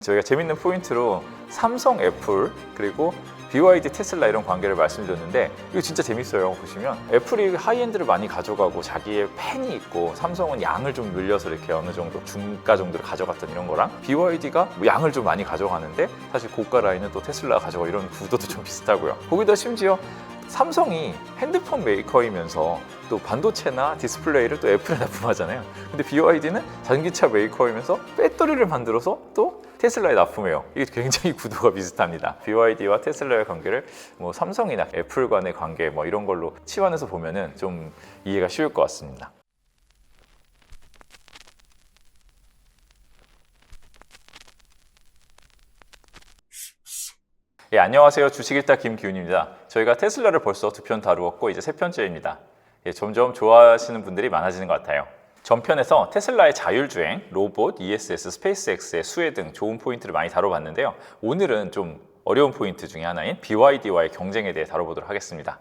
저희가 재밌는 포인트로 삼성, 애플, 그리고 BYD, 테슬라 이런 관계를 말씀드렸는데 이거 진짜 재밌어요. 보시면 애플이 하이엔드를 많이 가져가고 자기의 팬이 있고, 삼성은 양을 좀 늘려서 이렇게 어느 정도 중가 정도를 가져갔던 이런 거랑, BYD가 뭐 양을 좀 많이 가져가는데 사실 고가 라인은 또 테슬라가 가져가, 이런 구도도 좀 비슷하고요. 거기다 심지어 삼성이 핸드폰 메이커이면서 또 반도체나 디스플레이를 또 애플에 납품하잖아요. 근데 BYD는 전기차 메이커이면서 배터리를 만들어서 또 테슬라에 납품해요. 이게 굉장히 구도가 비슷합니다. BYD와 테슬라의 관계를 뭐 삼성이나 애플 간의 관계 뭐 이런 걸로 치환해서 보면은 좀 이해가 쉬울 것 같습니다. 예, 안녕하세요. 주식일타 김기훈입니다. 저희가 테슬라를 벌써 2편 다루었고 이제 3편째입니다. 예, 점점 좋아하시는 분들이 많아지는 것 같아요. 전편에서 테슬라의 자율주행, 로봇, ESS, 스페이스X의 수혜 등 좋은 포인트를 많이 다뤄봤는데요. 오늘은 좀 어려운 포인트 중에 하나인 BYD와의 경쟁에 대해 다뤄보도록 하겠습니다.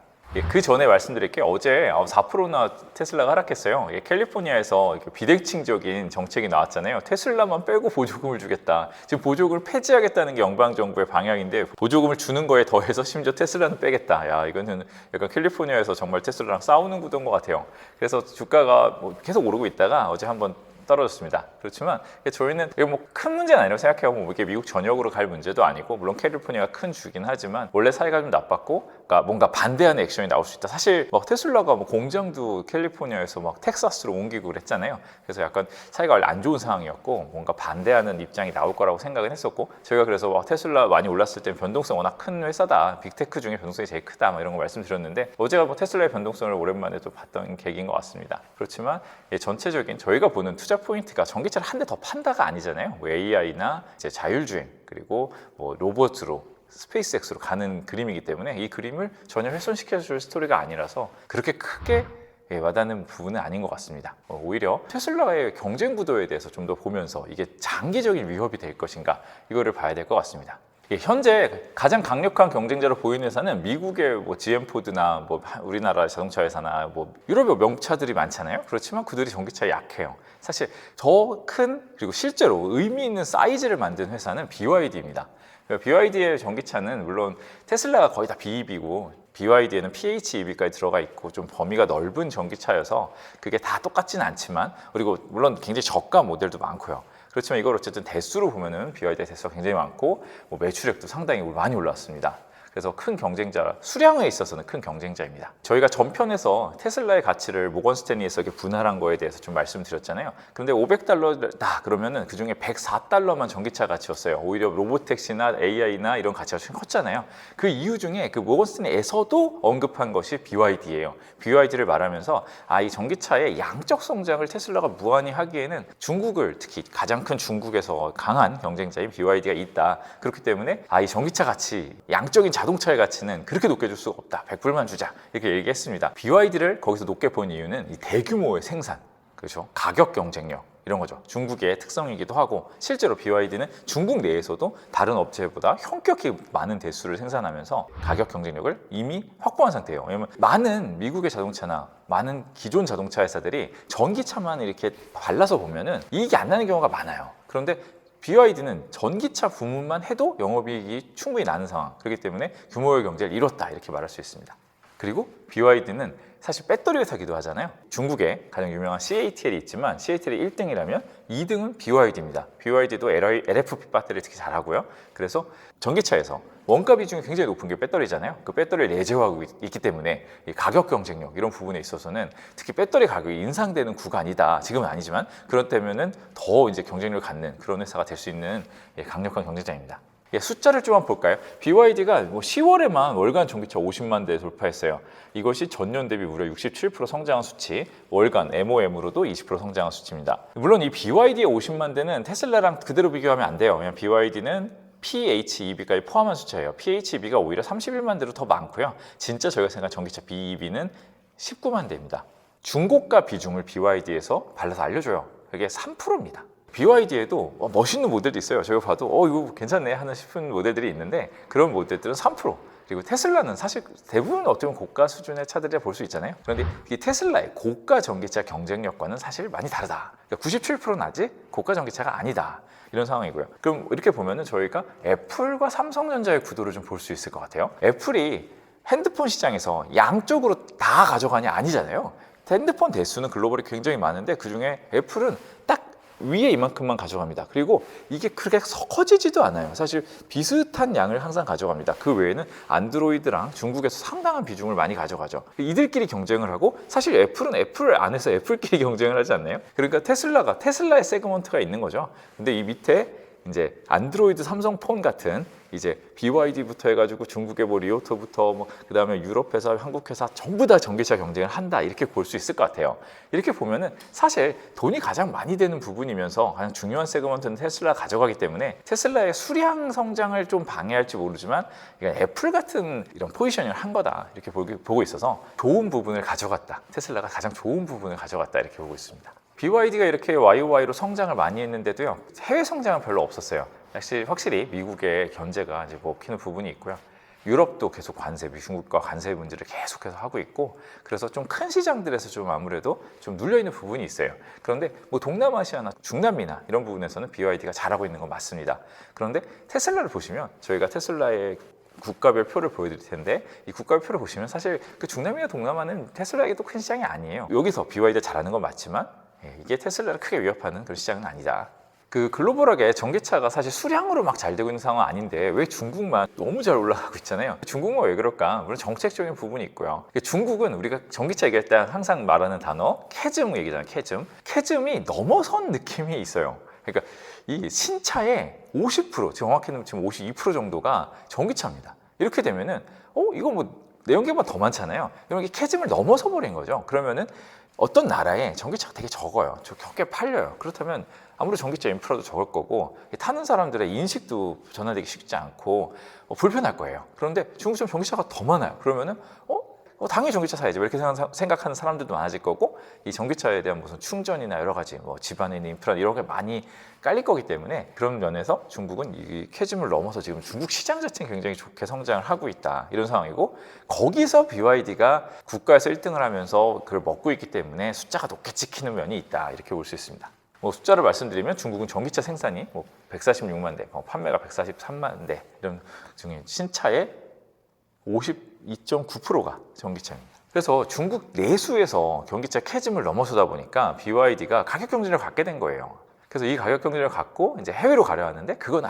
그 전에 말씀드릴게요. 어제 4%나 테슬라가 하락했어요. 캘리포니아에서 비대칭적인 정책이 나왔잖아요. 테슬라만 빼고 보조금을 주겠다. 지금 보조금을 폐지하겠다는 게 연방정부의 방향인데, 보조금을 주는 거에 더해서 심지어 테슬라는 빼겠다. 야, 이거는 약간 캘리포니아에서 정말 테슬라랑 싸우는 구도인 것 같아요. 그래서 주가가 계속 오르고 있다가 어제 한번 떨어졌습니다. 그렇지만 저희는 이게 뭐 큰 문제는 아니라고 생각해요. 뭐 이게 미국 전역으로 갈 문제도 아니고, 물론 캘리포니아가 큰 주긴 하지만 원래 사이가 좀 나빴고, 그러니까 뭔가 반대하는 액션이 나올 수 있다. 사실 막 테슬라가 뭐 공장도 캘리포니아에서 막 텍사스로 옮기고 그랬잖아요. 그래서 약간 사이가 원래 안 좋은 상황이었고, 뭔가 반대하는 입장이 나올 거라고 생각은 했었고, 저희가 그래서 막 테슬라 많이 올랐을 때 변동성 워낙 큰 회사다, 빅테크 중에 변동성이 제일 크다, 막 이런 거 말씀드렸는데, 어제가 뭐 테슬라의 변동성을 오랜만에 또 봤던 계기인 것 같습니다. 그렇지만 전체적인 저희가 보는 투자 포인트가 전기차를 한 대 더 판다가 아니잖아요. 뭐 AI나 이제 자율주행, 그리고 뭐 로봇으로 스페이스X로 가는 그림이기 때문에 이 그림을 전혀 훼손시켜줄 스토리가 아니라서 그렇게 크게 와닿는 부분은 아닌 것 같습니다. 오히려 테슬라의 경쟁 구도에 대해서 좀 더 보면서 이게 장기적인 위협이 될 것인가, 이거를 봐야 될 것 같습니다. 현재 가장 강력한 경쟁자로 보이는 회사는 미국의 뭐 GM 포드나 뭐 우리나라 자동차 회사나 뭐 유럽의 명차들이 많잖아요. 그렇지만 그들이 전기차에 약해요. 사실 더 큰, 그리고 실제로 의미 있는 사이즈를 만든 회사는 BYD입니다. BYD의 전기차는 물론 테슬라가 거의 다 BEV고 BYD에는 PHEV까지 들어가 있고 좀 범위가 넓은 전기차여서 그게 다 똑같지는 않지만, 그리고 물론 굉장히 저가 모델도 많고요. 그렇지만 이걸 어쨌든 대수로 보면은 BYD의 대수가 굉장히 많고, 뭐 매출액도 상당히 많이 올랐습니다. 그래서 큰 경쟁자, 수량에 있어서는 큰 경쟁자입니다. 저희가 전편에서 테슬라의 가치를 모건 스탠리에서 이렇게 분할한 거에 대해서 좀 말씀드렸잖아요. 그런데 $500다 그러면은 그 중에 $104만 전기차 가치였어요. 오히려 로보택시나 AI나 이런 가치가 훨씬 컸잖아요. 그 이유 중에 그 모건 스탠리에서도 언급한 것이 BYD예요. BYD를 말하면서 이 전기차의 양적 성장을 테슬라가 무한히 하기에는 중국을, 특히 가장 큰 중국에서 강한 경쟁자인 BYD가 있다. 그렇기 때문에 이 전기차 가치, 양적인 자동차의 가치는 그렇게 높게 줄 수가 없다. 100불만 주자. 이렇게 얘기했습니다. BYD를 거기서 높게 본 이유는 이 대규모의 생산, 그렇죠? 가격 경쟁력, 이런 거죠. 중국의 특성이기도 하고, 실제로 BYD는 중국 내에서도 다른 업체보다 현격히 많은 대수를 생산하면서 가격 경쟁력을 이미 확보한 상태예요. 왜냐면 많은 미국의 자동차나 많은 기존 자동차 회사들이 전기차만 이렇게 발라서 보면은 이익이 안 나는 경우가 많아요. 그런데 BYD는 전기차 부문만 해도 영업이익이 충분히 나는 상황, 그렇기 때문에 규모의 경제를 이뤘다, 이렇게 말할 수 있습니다. 그리고 BYD는 사실 배터리 회사기도 하잖아요. 중국에 가장 유명한 CATL이 있지만 CATL이 1등이라면 2등은 BYD입니다. BYD도 LFP 배터리 특히 잘하고요. 그래서 전기차에서 원가 비중이 굉장히 높은 게 배터리잖아요. 그 배터리를 내재화하고 있기 때문에 이 가격 경쟁력, 이런 부분에 있어서는 특히 배터리 가격이 인상되는 구간이다. 지금은 아니지만 그렇다면은 더 이제 경쟁력을 갖는 그런 회사가 될 수 있는 강력한 경쟁자입니다. 숫자를 좀 한번 볼까요? BYD가 뭐 10월에만 월간 전기차 50만 대 돌파했어요. 이것이 전년 대비 무려 67% 성장한 수치, 월간 MOM으로도 20% 성장한 수치입니다. 물론 이 BYD의 50만 대는 테슬라랑 그대로 비교하면 안 돼요. 왜냐면 BYD는 PHEV까지 포함한 숫자예요. PHEV가 오히려 31만 대로 더 많고요. 진짜 저희가 생각한 전기차 BEV는 19만 대입니다. 중고가 비중을 BYD에서 발라서 알려줘요. 그게 3%입니다. BYD에도 멋있는 모델도 있어요. 저희가 봐도 이거 괜찮네 하는 싶은 모델들이 있는데, 그런 모델들은 3%. 그리고 테슬라는 사실 대부분 어떻게 보면 고가 수준의 차들이라 볼 수 있잖아요. 그런데 이 테슬라의 고가 전기차 경쟁력과는 사실 많이 다르다. 그러니까 97%는 아직 고가 전기차가 아니다. 이런 상황이고요. 그럼 이렇게 보면은 저희가 애플과 삼성전자의 구도를 좀 볼 수 있을 것 같아요. 애플이 핸드폰 시장에서 양쪽으로 다 가져가냐 아니잖아요. 핸드폰 대수는 글로벌이 굉장히 많은데 그중에 애플은 딱 위에 이만큼만 가져갑니다. 그리고 이게 그렇게 커지지도 않아요. 사실 비슷한 양을 항상 가져갑니다. 그 외에는 안드로이드랑 중국에서 상당한 비중을 많이 가져가죠. 이들끼리 경쟁을 하고 사실 애플은 애플 안에서 애플끼리 경쟁을 하지 않나요? 그러니까 테슬라가 테슬라의 세그먼트가 있는 거죠. 근데 이 밑에 이제 안드로이드 삼성폰 같은 이제 BYD부터 해가지고 중국의 뭐 리오토부터 뭐 그다음에 유럽 회사, 한국 회사 전부 다 전기차 경쟁을 한다 이렇게 볼 수 있을 것 같아요. 이렇게 보면은 사실 돈이 가장 많이 되는 부분이면서 가장 중요한 세그먼트는 테슬라가 가져가기 때문에 테슬라의 수량 성장을 좀 방해할지 모르지만 애플 같은 이런 포지셔닝을 한 거다 이렇게 보고 있어서 좋은 부분을 가져갔다. 테슬라가 가장 좋은 부분을 가져갔다 이렇게 보고 있습니다. BYD가 이렇게 YOY로 성장을 많이 했는데도요 해외 성장은 별로 없었어요. 확실히 미국의 견제가 이제 먹히는 부분이 있고요. 유럽도 계속 중국과 관세 문제를 계속해서 하고 있고 그래서 좀 큰 시장들에서 좀 아무래도 좀 눌려 있는 부분이 있어요. 그런데 뭐 동남아시아나 중남미나 이런 부분에서는 BYD가 잘하고 있는 건 맞습니다. 그런데 테슬라를 보시면 저희가 테슬라의 국가별 표를 보여드릴 텐데 이 국가별 표를 보시면 사실 그 중남미나 동남아는 테슬라에게도 큰 시장이 아니에요. 여기서 BYD가 잘하는 건 맞지만 이게 테슬라를 크게 위협하는 그런 시장은 아니다. 그 글로벌하게 전기차가 사실 수량으로 막 잘 되고 있는 상황은 아닌데 왜 중국만 너무 잘 올라가고 있잖아요. 중국만 왜 그럴까? 물론 정책적인 부분이 있고요. 중국은 우리가 전기차 얘기할 때 항상 말하는 단어 캐즘 얘기잖아요. 캐즘이 넘어선 느낌이 있어요. 그러니까 이 신차의 50% 정확히는 지금 52% 정도가 전기차입니다. 이렇게 되면은 이거 뭐 내연기관 더 많잖아요. 그럼 이게 캐즘을 넘어서 버린 거죠. 그러면은 어떤 나라에 전기차가 되게 적어요. 적게 팔려요. 그렇다면 아무래도 전기차 인프라도 적을 거고 타는 사람들의 인식도 전환되기 쉽지 않고 불편할 거예요. 그런데 중국처럼 전기차가 더 많아요. 그러면은 당연히 전기차 사야지 이렇게 생각하는 사람들도 많아질 거고 이 전기차에 대한 무슨 충전이나 여러 가지 뭐 집안에 있는 인프라 이런 게 많이 깔릴 거기 때문에 그런 면에서 중국은 이 캐즘을 넘어서 지금 중국 시장 자체는 굉장히 좋게 성장을 하고 있다 이런 상황이고 거기서 BYD가 국가에서 1등을 하면서 그걸 먹고 있기 때문에 숫자가 높게 찍히는 면이 있다 이렇게 볼 수 있습니다. 뭐 숫자를 말씀드리면 중국은 전기차 생산이 146만 대, 판매가 143만 대 이런 중에 신차의 52.9%가 전기차입니다. 그래서 중국 내수에서 전기차 캐즘을 넘어서다 보니까 BYD가 가격 경쟁력을 갖게 된 거예요. 그래서 이 가격 경쟁력을 갖고 이제 해외로 가려 하는데 그건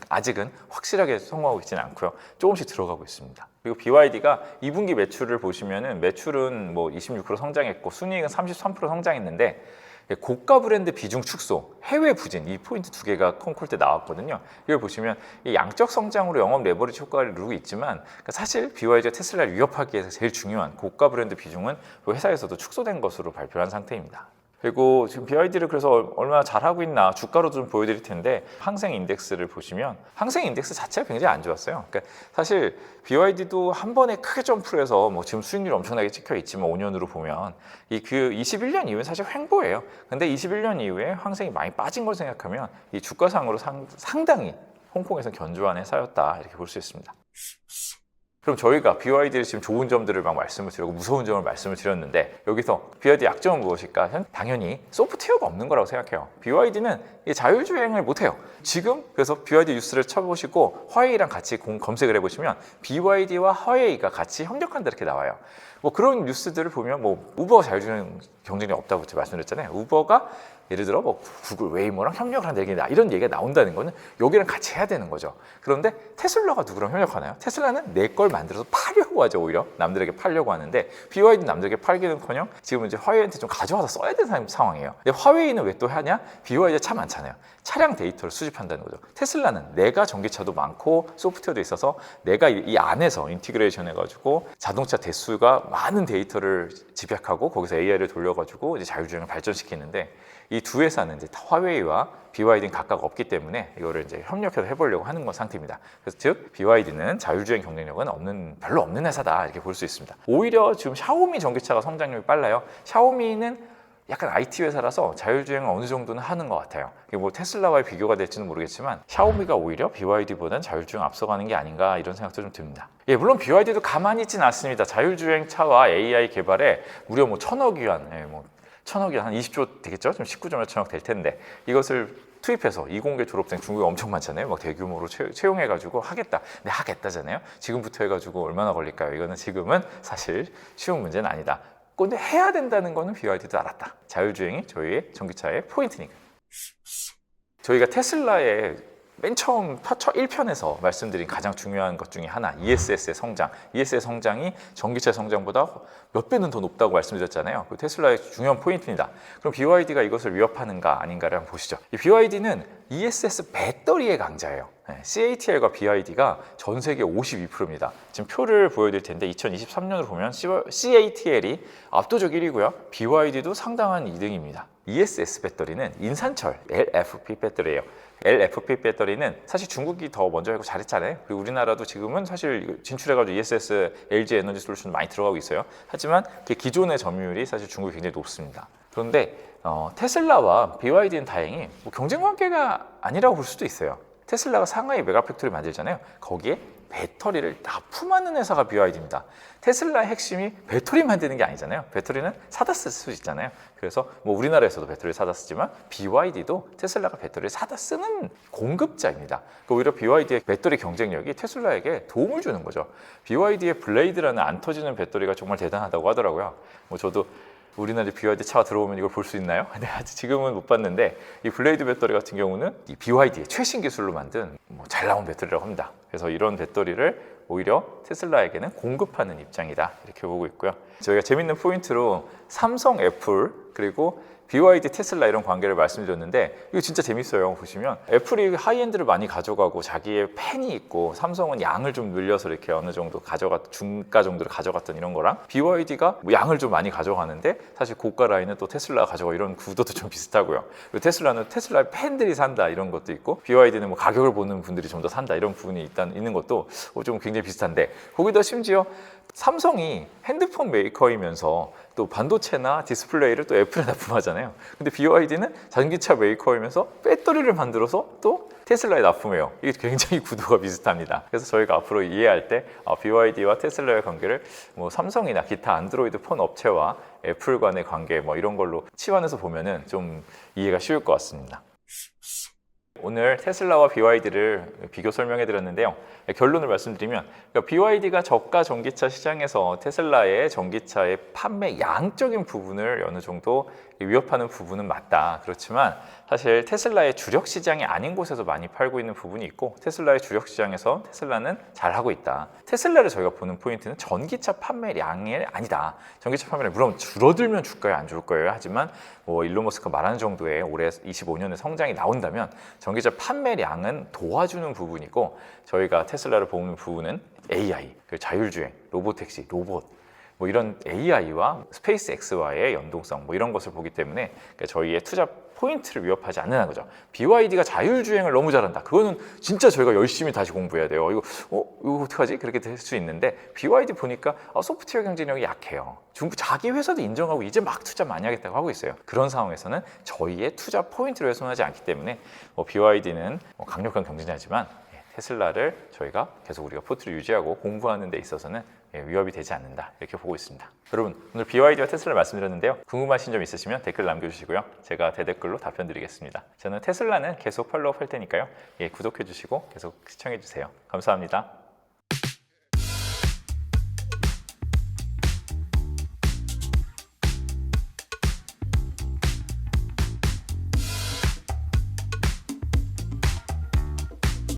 아직은 확실하게 성공하고 있지는 않고요. 조금씩 들어가고 있습니다. 그리고 BYD가 2분기 매출을 보시면은 매출은 뭐 26% 성장했고 순이익은 33% 성장했는데 고가 브랜드 비중 축소, 해외 부진 이 포인트 두 개가 콩쿨 때 나왔거든요. 이걸 보시면 이 양적 성장으로 영업 레버리지 효과를 누르고 있지만 사실 BYD가 테슬라를 위협하기 위해서 제일 중요한 고가 브랜드 비중은 회사에서도 축소된 것으로 발표한 상태입니다. 그리고 지금 BYD를 그래서 얼마나 잘하고 있나 주가로 좀 보여드릴 텐데 항생 인덱스를 보시면 항생 인덱스 자체가 굉장히 안 좋았어요. 그러니까 사실 BYD도 한 번에 크게 점프를 해서 뭐 지금 수익률이 엄청나게 찍혀 있지만 5년으로 보면 그 21년 이후에 사실 횡보예요. 근데 21년 이후에 항생이 많이 빠진 걸 생각하면 이 주가상으로 상당히 홍콩에서 견조한 회사였다 이렇게 볼 수 있습니다. 그럼 저희가 BYD의 지금 좋은 점들을 막 말씀을 드리고 무서운 점을 말씀을 드렸는데 여기서 BYD 약점은 무엇일까? 당연히 소프트웨어가 없는 거라고 생각해요. BYD는 자율주행을 못해요. 지금 그래서 BYD 뉴스를 쳐보시고 화웨이랑 같이 검색을 해보시면 BYD와 화웨이가 같이 협력한다 이렇게 나와요. 뭐 그런 뉴스들을 보면 뭐 우버 자율주행 경쟁력이 없다고 제가 말씀드렸잖아요. 우버가 예를 들어 뭐 구글, 웨이모랑 협력을 한다 이런 얘기가 나온다는 거는 여기랑 같이 해야 되는 거죠. 그런데 테슬라가 누구랑 협력하나요? 테슬라는 내 걸 만들어서 팔려고 하죠. 오히려 남들에게 팔려고 하는데 BYD는 남들에게 팔기는커녕 지금 이제 화웨이한테 좀 가져와서 써야 되는 상황이에요. 근데 화웨이는 왜 또 하냐? BYD가 차 많잖아요. 차량 데이터를 수집한다는 거죠. 테슬라는 내가 전기차도 많고 소프트웨어도 있어서 내가 이 안에서 인티그레이션 해가지고 자동차 대수가 많은 데이터를 집약하고 거기서 AI를 돌려가지고 이제 자율주행을 발전시키는데 이 두 회사는 이제 화웨이와 BYD는 각각 없기 때문에 이거를 이제 협력해서 해보려고 하는 건 상태입니다. 그래서 즉 BYD는 자율주행 경쟁력은 별로 없는 회사다 이렇게 볼 수 있습니다. 오히려 지금 샤오미 전기차가 성장률이 빨라요. 샤오미는 약간 IT 회사라서 자율주행을 어느 정도는 하는 것 같아요. 이게 뭐 테슬라와의 비교가 될지는 모르겠지만 샤오미가 오히려 BYD보다는 자율주행 앞서가는 게 아닌가 이런 생각도 좀 듭니다. 예, 물론 BYD도 가만히 있진 않습니다. 자율주행 차와 AI 개발에 무려 뭐 1,000억 위안, 뭐 1,000억이 한 20조 되겠죠? 좀 19조 몇 천억 될 텐데 이것을 투입해서 이공계 졸업생 중국에 엄청 많잖아요. 막 대규모로 채용해가지고 하겠다. 근데 하겠다잖아요. 지금부터 해가지고 얼마나 걸릴까요? 이거는 지금은 사실 쉬운 문제는 아니다. 근데 해야 된다는 거는 BYD도 알았다. 자율주행이 저희의 전기차의 포인트니까. 저희가 테슬라의 맨 처음 1편에서 말씀드린 가장 중요한 것 중에 하나, ESS의 성장. ESS의 성장이 전기차 성장보다 몇 배는 더 높다고 말씀드렸잖아요. 그 테슬라의 중요한 포인트입니다. 그럼 BYD가 이것을 위협하는가 아닌가를 한번 보시죠. 이 BYD는 ESS 배터리의 강자예요. CATL과 BYD가 전 세계 52%입니다. 지금 표를 보여드릴 텐데 2023년으로 보면 CATL이 압도적 1위고요. BYD도 상당한 2등입니다. ESS 배터리는 인산철 LFP 배터리예요. LFP 배터리는 사실 중국이 더 먼저 하고 잘했잖아요. 그리고 우리나라도 지금은 사실 진출해가지고 ESS, LG 에너지 솔루션 많이 들어가고 있어요. 하지만 그 기존의 점유율이 사실 중국이 굉장히 높습니다. 그런데 테슬라와 BYD는 다행히 뭐 경쟁 관계가 아니라고 볼 수도 있어요. 테슬라가 상하이 메가팩토리 만들잖아요. 거기에 배터리를 납품하는 회사가 BYD입니다. 테슬라의 핵심이 배터리 만드는 게 아니잖아요. 배터리는 사다 쓸 수 있잖아요. 그래서 뭐 우리나라에서도 배터리를 사다 쓰지만 BYD도 테슬라가 배터리를 사다 쓰는 공급자입니다. 오히려 BYD의 배터리 경쟁력이 테슬라에게 도움을 주는 거죠. BYD의 블레이드라는 안 터지는 배터리가 정말 대단하다고 하더라고요. 뭐 저도 우리나라에 BYD 차가 들어오면 이걸 볼 수 있나요? 네, 아직 지금은 못 봤는데 이 블레이드 배터리 같은 경우는 이 BYD의 최신 기술로 만든 잘 나온 배터리라고 합니다. 그래서 이런 배터리를 오히려 테슬라에게는 공급하는 입장이다 이렇게 보고 있고요. 저희가 재밌는 포인트로 삼성, 애플 그리고 BYD, 테슬라 이런 관계를 말씀드렸는데 이거 진짜 재밌어요. 보시면 애플이 하이엔드를 많이 가져가고 자기의 팬이 있고 삼성은 양을 좀 늘려서 이렇게 어느 정도 중가 정도를 가져갔던 이런 거랑 BYD가 뭐 양을 좀 많이 가져가는데 사실 고가 라인은 또 테슬라가 가져가 이런 구도도 좀 비슷하고요. 그리고 테슬라는 테슬라의 팬들이 산다 이런 것도 있고 BYD는 뭐 가격을 보는 분들이 좀 더 산다 이런 부분이 일단 있는 것도 좀 굉장히 비슷한데 거기다 심지어 삼성이 핸드폰 메이커이면서 또 반도체나 디스플레이를 또 애플에 납품하잖아요. 근데 BYD는 전기차 메이커이면서 배터리를 만들어서 또 테슬라에 납품해요. 이게 굉장히 구도가 비슷합니다. 그래서 저희가 앞으로 이해할 때 BYD와 테슬라의 관계를 뭐 삼성이나 기타 안드로이드 폰 업체와 애플 간의 관계 뭐 이런 걸로 치환해서 보면은 좀 이해가 쉬울 것 같습니다. 오늘 테슬라와 BYD를 비교 설명해 드렸는데요. 결론을 말씀드리면 BYD가 저가 전기차 시장에서 테슬라의 전기차의 판매 양적인 부분을 어느 정도 위협하는 부분은 맞다. 그렇지만 사실 테슬라의 주력 시장이 아닌 곳에서 많이 팔고 있는 부분이 있고 테슬라의 주력 시장에서 테슬라는 잘하고 있다. 테슬라를 저희가 보는 포인트는 전기차 판매량이 아니다. 전기차 판매량 물론 줄어들면 줄까요? 안 줄 거예요? 하지만 뭐 일론 머스크가 말하는 정도의 올해 25년의 성장이 나온다면 전기차 판매량은 도와주는 부분이고 저희가 테슬라를 보는 부분은 AI, 자율주행, 로보택시, 로봇 뭐 이런 AI와 스페이스 X와의 연동성 뭐 이런 것을 보기 때문에 저희의 투자 포인트를 위협하지 않는다는 거죠. BYD가 자율주행을 너무 잘한다. 그거는 진짜 저희가 열심히 다시 공부해야 돼요. 이거 어떡하지? 그렇게 될 수 있는데 BYD 보니까 소프트웨어 경쟁력이 약해요. 중국 자기 회사도 인정하고 이제 막 투자 많이 하겠다고 하고 있어요. 그런 상황에서는 저희의 투자 포인트를 훼손하지 않기 때문에 BYD는 강력한 경쟁자지만 테슬라를 저희가 계속 우리가 포트를 유지하고 공부하는 데 있어서는 위협이 되지 않는다 이렇게 보고 있습니다. 여러분 오늘 BYD와 테슬라 말씀드렸는데요. 궁금하신 점 있으시면 댓글 남겨주시고요. 제가 대댓글로 답변 드리겠습니다. 저는 테슬라는 계속 팔로우할 테니까요. 구독해 주시고 계속 시청해 주세요. 감사합니다.